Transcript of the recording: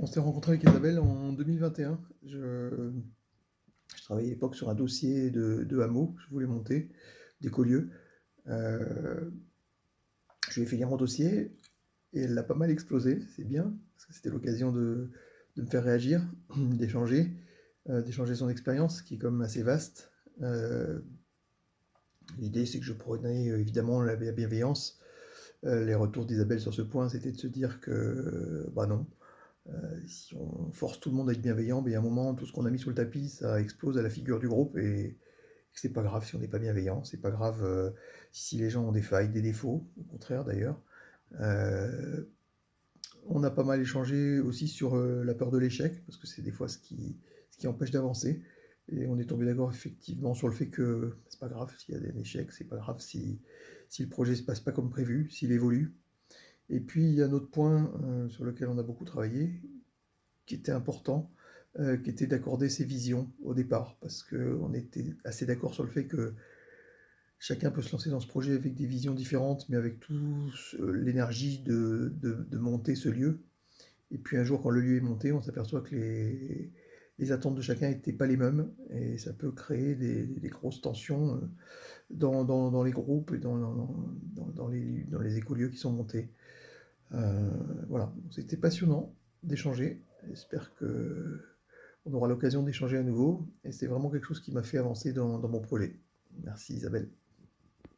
On s'est rencontré avec Isabelle en 2021. Je travaillais à l'époque sur un dossier de hameau que je voulais monter, d'écolieux. Euh, je lui ai fait lire mon dossier et elle l'a pas mal explosé, c'est bien, parce que c'était l'occasion de me faire réagir, d'échanger son expérience qui est quand même assez vaste. Euh, L'idée, c'est que je prenais évidemment la bienveillance. Les retours d'Isabelle sur ce point, c'était de se dire que, bah non, si on force tout le monde à être bienveillant, ben, il y a un moment, tout ce qu'on a mis sous le tapis, ça explose à la figure du groupe et c'est pas grave si on n'est pas bienveillant, c'est pas grave si les gens ont des failles, des défauts, au contraire d'ailleurs. Euh, on a pas mal échangé aussi sur la peur de l'échec, parce que c'est des fois ce qui empêche d'avancer. Et on est tombé d'accord effectivement sur le fait que c'est pas grave s'il y a des échecs, c'est pas grave si le projet se passe pas comme prévu, s'il évolue. Et puis il y a un autre point sur lequel on a beaucoup travaillé, qui était important, qui était d'accorder ses visions au départ, parce qu'on était assez d'accord sur le fait que chacun peut se lancer dans ce projet avec des visions différentes, mais avec toute l'énergie de monter ce lieu. Et puis un jour, quand le lieu est monté, on s'aperçoit que les attentes de chacun n'étaient pas les mêmes, et ça peut créer des grosses tensions dans les groupes et dans les écolieux qui sont montés. Voilà, c'était passionnant d'échanger. J'espère que on aura l'occasion d'échanger à nouveau et c'est vraiment quelque chose qui m'a fait avancer dans mon projet. Merci Isabelle.